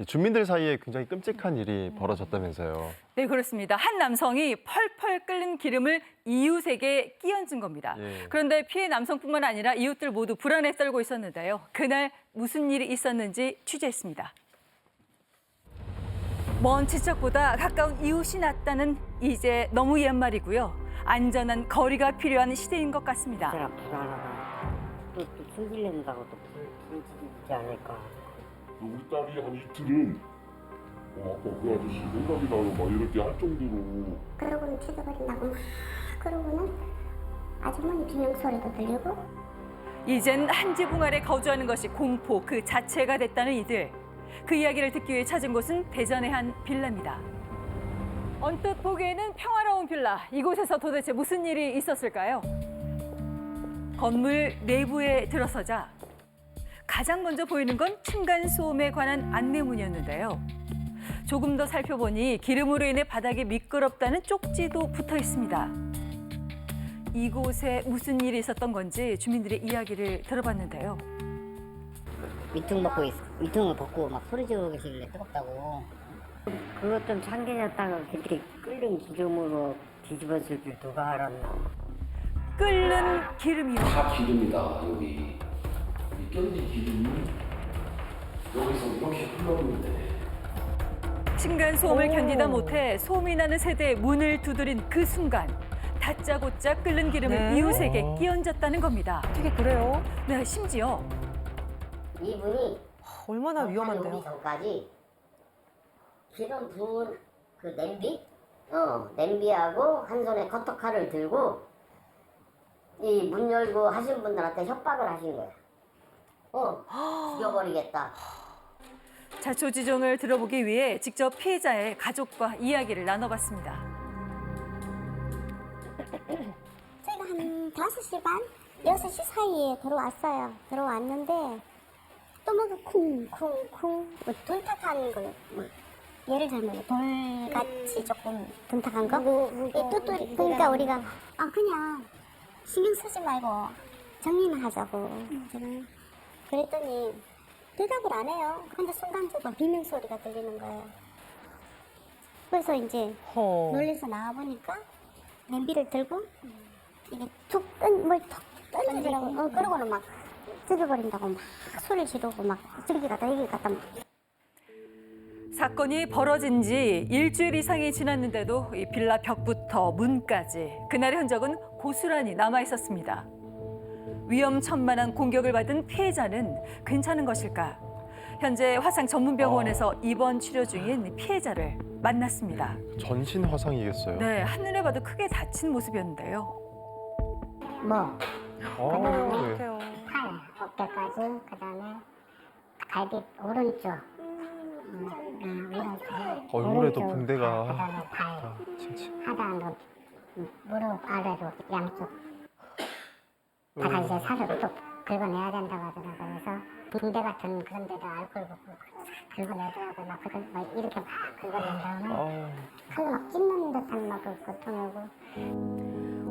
주민들 사이에 굉장히 끔찍한 일이 벌어졌다면서요. 네, 그렇습니다. 한 남성이 펄펄 끓는 기름을 이웃에게 끼얹은 겁니다. 예. 그런데 피해 남성뿐만 아니라 이웃들 모두 불안에 떨고 있었는데요. 그날 무슨 일이 있었는지 취재했습니다. 먼 친척보다 가까운 이웃이 낫다는 이제 너무 옛말이고요. 안전한 거리가 필요한 시대인 것 같습니다. 사람 불안하다. 또 승질낸다고 또 불지지 않을까. 우리 딸이 한 이틀은 아까 그 아저씨 생각이 나요 막 이렇게 할 정도로. 그러고는 튀어버린다고 막 그러고는 아주머니 비명소리도 들리고. 이젠 한 지붕 아래 거주하는 것이 공포 그 자체가 됐다는 이들. 그 이야기를 듣기 위해 찾은 곳은 대전의 한 빌라입니다. 언뜻 보기에는 평화로운 빌라. 이곳에서 도대체 무슨 일이 있었을까요? 건물 내부에 들어서자 가장 먼저 보이는 건 층간소음에 관한 안내문이었는데요. 조금 더 살펴보니 기름으로 인해 바닥이 미끄럽다는 쪽지도 붙어 있습니다. 이곳에 무슨 일이 있었던 건지 주민들의 이야기를 들어봤는데요. 위퉁을 벗고 막 소리 지르고 계시길래 뜨겁다고. 그것 좀 참견했다가 그렇게 끓는 기름으로 뒤집어질 줄 누가 알았나. 끓는 기름이요. 다 기름이다 여기. 이 끓는 기름이 여기서 이렇게 흘러오는데. 층간소음을 견디다 못해 소음이 나는 세대의 문을 두드린 그 순간 다짜고짜 끓는 기름을 이웃에게 끼얹었다는 겁니다. 어떻게 그래요? 네, 심지어 이분이 얼마나 오기 위험한데요? 전까지 기름 부은 그 냄비하고 한 손에 커터칼을 들고 이 문 열고 하신 분들한테 협박을 하신 거예요. 죽여버리겠다. 자초지종을 들어보기 위해 직접 피해자의 가족과 이야기를 나눠봤습니다. 저희가 한 5시 반, 6시 사이에 들어왔어요. 들어왔는데 또 뭐가 쿵쿵쿵 뭐 둔탁한 거, 뭐 예를 들면 돌같이 조금 둔탁한 거, 뚜뚜리. 그러니까 우리가 그냥 신경 쓰지 말고 정리나 하자고. 그랬더니 대답을 안 해요. 근데 순간적으로 비명소리가 들리는 거예요. 그래서 이제 놀래서 나와보니까 냄비를 들고 이게 툭 던지라고 그러고는 막 죽여버린다고 막 소리를 지르고 막 저기 갔다 여기 갔다 막. 사건이 벌어진 지 일주일 이상이 지났는데도 이 빌라 벽부터 문까지 그날의 흔적은 고스란히 남아 있었습니다. 위험천만한 공격을 받은 피해자는 괜찮은 것일까? 현재 화상 전문병원에서 입원 치료 중인 피해자를 만났습니다. 전신 화상이겠어요. 네, 한눈에 봐도 크게 다친 모습이었는데요. 뭐 네. 어떡해요. 팔, 어깨까지, 그다음에 갈비 오른쪽, 오른쪽, 얼굴에도 붕대가 그다음에 발, 칭칭. 하단으로 무릎 아래로 양쪽 다 이제 살을 또 긁어내야 된다고 하더라고요. 그래서 붕대 같은 그런 데다 알코올 붓고 긁어내더라고요. 막 이렇게 막 긁어낸 다음에 칼로 막 찢는 듯한 막 그 고통이고.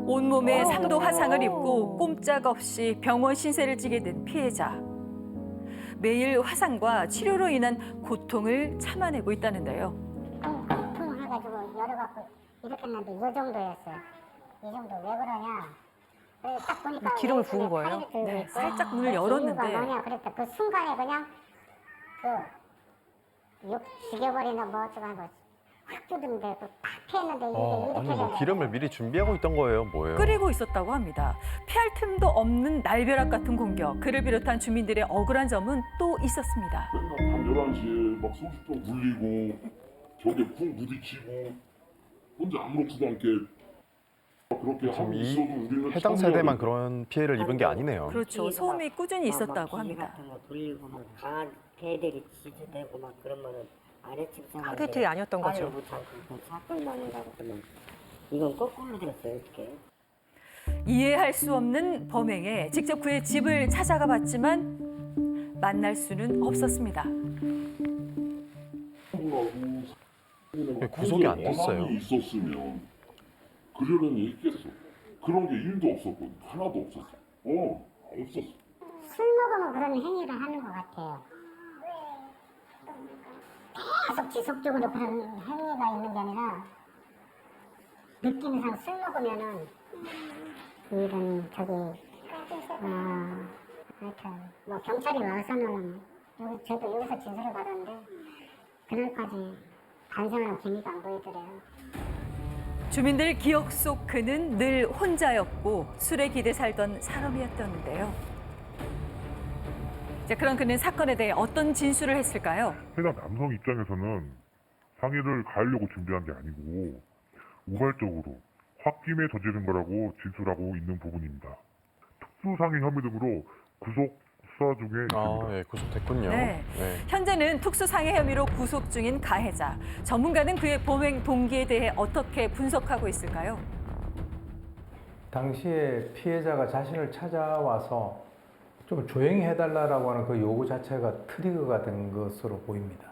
온몸에 3도 화상을 입고 꼼짝없이 병원 신세를 지게 된 피해자. 매일 화상과 치료로 인한 고통을 참아내고 있다는데요. 통해가지고 열어갖고 이렇게 했는데 이 정도였어요. 이 정도 왜 그러냐? 딱 보니까 기름을 부은 거예요? 네, 살짝 문을 열었는데. 이유가 뭐냐 그랬다. 그 순간에 그냥 죽여버리나 뭐 어쩌고 하고 확 두드는데 딱 피했는데 이게 아니 뭐 기름을 미리 준비하고 있던 거예요, 뭐예요? 끓이고 있었다고 합니다. 피할 틈도 없는 날벼락 같은 공격. 그를 비롯한 주민들의 억울한 점은 또 있었습니다. 맨날 밤 11시에 막 소주병 굴리고 벽에 쿵 부딪히고 혼자 아무렇지도 않게 그렇게 하고 이 있어도 우리는 해당 처음이야. 세대만 그런 피해를 입은 게 아니네요. 그렇죠. 소음이 꾸준히 있었다고 합니다. 같은 거 돌리고 막 강한 개들이 지주되고 막 그러면은 아랫집 사람들 하루 이틀이 아니었던 거죠. 말을 못하고 자꾸 먹는다고 그러면 이건 거꾸로 들었어요 어떻게? 이해할 수 없는 범행에 직접 그의 집을 찾아가 봤지만 만날 수는 없었습니다. 구속이 안 됐어요. 원한이 있었으면 그러려니 있겠어. 그런 게 1도 없었거든. 하나도 없었어. 없었어. 술 먹으면 그런 행위를 하는 것 같아요. 계속 지속적으로 그런 행위가 있는 게 아니라 느낌상 술 먹으면은 이런 하여튼 뭐 경찰이 와서는 저도 여기서 진술을 받았는데 그날까지 반성하는 재미가 안 보이더래요. 주민들 기억 속 그는 늘 혼자였고 술에 기대 살던 사람이었다는데요. 자, 그런 그는 사건에 대해 어떤 진술을 했을까요? 해당 남성 입장에서는 상해를 가하려고 준비한 게 아니고 우발적으로 홧김에 저지른 거라고 진술하고 있는 부분입니다. 특수상해 혐의 등으로 구속 수사 중에 있습니다. 예, 구속됐군요. 네. 현재는 특수상해 혐의로 구속 중인 가해자. 전문가는 그의 범행 동기에 대해 어떻게 분석하고 있을까요? 당시에 피해자가 자신을 찾아와서 좀 조용히 해달라고 하는 그 요구 자체가 트리거가 된 것으로 보입니다.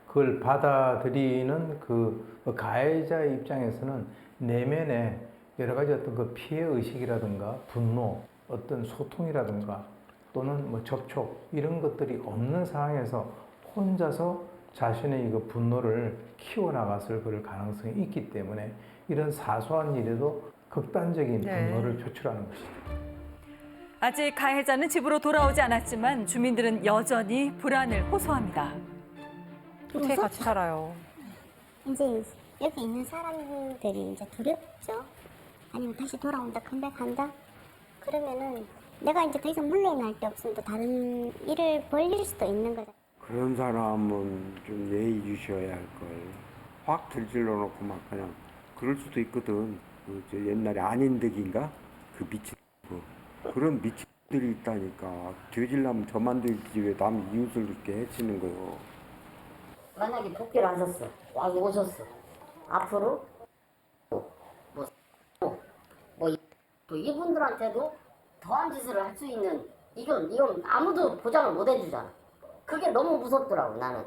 그걸 받아들이는 그 가해자의 입장에서는 내면에 여러 가지 어떤 그 피해 의식이라든가 분노, 어떤 소통이라든가 또는 뭐 접촉 이런 것들이 없는 상황에서 혼자서 자신의 그 분노를 키워나갔을 그럴 가능성이 있기 때문에 이런 사소한 일에도 극단적인 분노를 표출하는 것이죠. 아직 가해자는 집으로 돌아오지 않았지만 주민들은 여전히 불안을 호소합니다. 어떻게 같이 살아요? 이제 여기 있는 사람들이 이제 두렵죠. 아니면 다시 돌아온다, 컴백한다. 그러면은 내가 이제 더 이상 물러날 데 없으면 또 다른 일을 벌릴 수도 있는 거죠. 그런 사람은 좀 예의 주셔야 할 걸. 확 들질러 놓고 막 그냥 그럴 수도 있거든. 그 저 옛날에 안인득인가? 그 미친 그런 미친들이 있다니까. 죄질라면 저만 들지 왜 남 이웃을 이렇게 해치는 거요. 만약에 복귀를 하셨어. 와 오셨어. 앞으로 또 이분들한테도 더한 짓을 할 수 있는 이건 아무도 보장을 못 해주잖아. 그게 너무 무섭더라고 나는.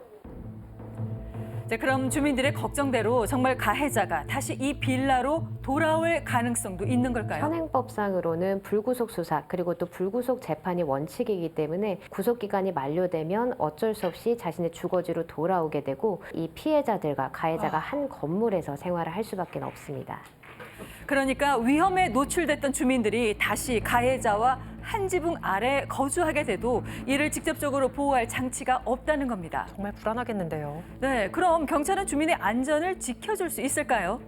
자, 그럼 주민들의 걱정대로 정말 가해자가 다시 이 빌라로 돌아올 가능성도 있는 걸까요? 현행법상으로는 불구속 수사 그리고 또 불구속 재판이 원칙이기 때문에 구속 기간이 만료되면 어쩔 수 없이 자신의 주거지로 돌아오게 되고 이 피해자들과 가해자가 한 건물에서 생활을 할 수밖에 없습니다. 그러니까 위험에 노출됐던 주민들이 다시 가해자와 한 지붕 아래 거주하게 돼도 이를 직접적으로 보호할 장치가 없다는 겁니다. 정말 불안하겠는데요. 네, 그럼 경찰은 주민의 안전을 지켜줄 수 있을까요?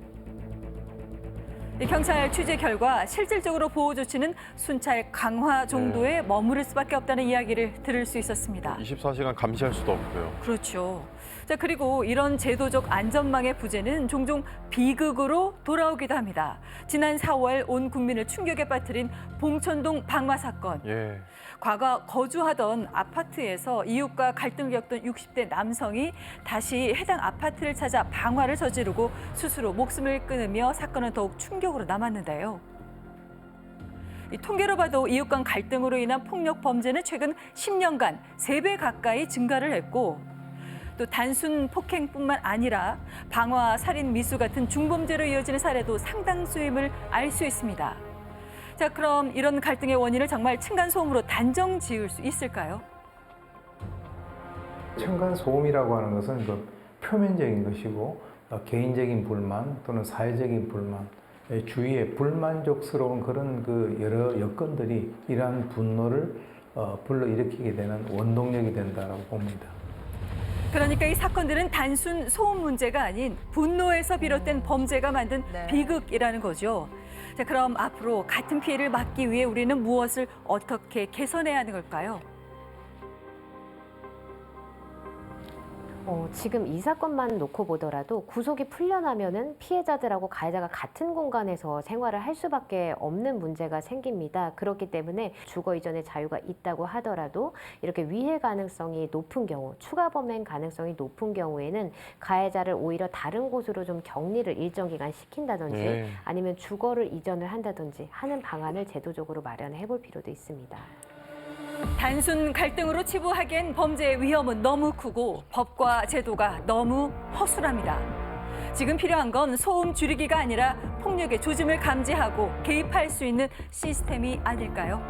이 경찰 취재 결과 실질적으로 보호 조치는 순찰 강화 정도에 머무를 수밖에 없다는 이야기를 들을 수 있었습니다. 24시간 감시할 수도 없고요. 그렇죠. 자, 그리고 이런 제도적 안전망의 부재는 종종 비극으로 돌아오기도 합니다. 지난 4월 온 국민을 충격에 빠뜨린 봉천동 방화 사건. 예. 과거 거주하던 아파트에서 이웃과 갈등을 겪던 60대 남성이 다시 해당 아파트를 찾아 방화를 저지르고 스스로 목숨을 끊으며 사건은 더욱 충격으로 남았는데요. 이 통계로 봐도 이웃 간 갈등으로 인한 폭력 범죄는 최근 10년간 3배 가까이 증가를 했고 또 단순 폭행뿐만 아니라 방화, 살인, 미수 같은 중범죄로 이어지는 사례도 상당수임을 알 수 있습니다. 자, 그럼 이런 갈등의 원인을 정말 층간소음으로 단정 지을 수 있을까요? 층간소음이라고 하는 것은 그 표면적인 것이고 개인적인 불만 또는 사회적인 불만, 주위에 불만족스러운 그런 그 여러 여건들이 이러한 분노를 불러일으키게 되는 원동력이 된다고 봅니다. 그러니까 이 사건들은 단순 소음 문제가 아닌 분노에서 비롯된 범죄가 만든 비극이라는 거죠. 자, 그럼 앞으로 같은 피해를 막기 위해 우리는 무엇을 어떻게 개선해야 하는 걸까요? 지금 이 사건만 놓고 보더라도 구속이 풀려나면은 피해자들하고 가해자가 같은 공간에서 생활을 할 수밖에 없는 문제가 생깁니다. 그렇기 때문에 주거 이전의 자유가 있다고 하더라도 이렇게 위해 가능성이 높은 경우, 추가 범행 가능성이 높은 경우에는 가해자를 오히려 다른 곳으로 좀 격리를 일정 기간 시킨다든지 아니면 주거를 이전을 한다든지 하는 방안을 제도적으로 마련해 볼 필요도 있습니다. 단순 갈등으로 치부하기엔 범죄의 위험은 너무 크고 법과 제도가 너무 허술합니다. 지금 필요한 건 소음 줄이기가 아니라 폭력의 조짐을 감지하고 개입할 수 있는 시스템이 아닐까요?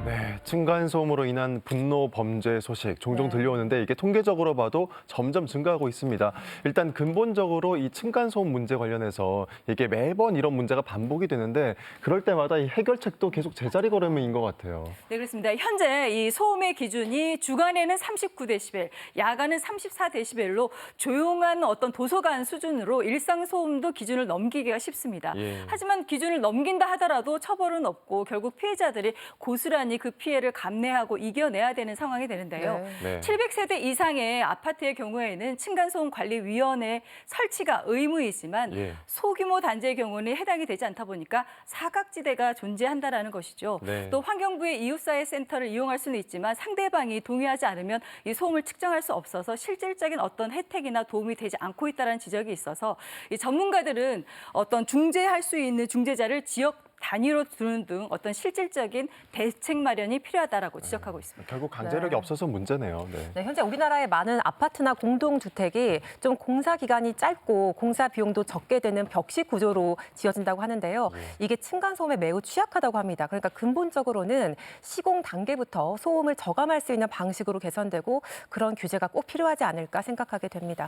네, 층간소음으로 인한 분노 범죄 소식 종종 네. 들려오는데 이게 통계적으로 봐도 점점 증가하고 있습니다. 일단 근본적으로 이 층간소음 문제 관련해서 이게 매번 이런 문제가 반복이 되는데 그럴 때마다 이 해결책도 계속 제자리 걸음인 것 같아요. 네, 그렇습니다. 현재 이 소음의 기준이 주간에는 39데시벨, 야간은 34데시벨로 조용한 어떤 도서관 수준으로 일상 소음도 기준을 넘기기가 쉽습니다. 예. 하지만 기준을 넘긴다 하더라도 처벌은 없고 결국 피해자들이 고스란히 그 피해를 감내하고 이겨내야 되는 상황이 되는데요. 네. 700세대 이상의 아파트의 경우에는 층간소음관리위원회 설치가 의무이지만 예. 소규모 단지의 경우는 해당이 되지 않다 보니까 사각지대가 존재한다라는 것이죠. 네. 또 환경부의 이웃사회센터를 이용할 수는 있지만 상대방이 동의하지 않으면 이 소음을 측정할 수 없어서 실질적인 어떤 혜택이나 도움이 되지 않고 있다는 지적이 있어서 이 전문가들은 어떤 중재할 수 있는 중재자를 지역 단위로 두는 등 어떤 실질적인 대책 마련이 필요하다라고 지적하고 있습니다. 결국 강제력이 네. 없어서 문제네요. 네. 네, 현재 우리나라의 많은 아파트나 공동주택이 좀 공사 기간이 짧고 공사 비용도 적게 되는 벽식 구조로 지어진다고 하는데요. 이게 층간소음에 매우 취약하다고 합니다. 그러니까 근본적으로는 시공 단계부터 소음을 저감할 수 있는 방식으로 개선되고 그런 규제가 꼭 필요하지 않을까 생각하게 됩니다.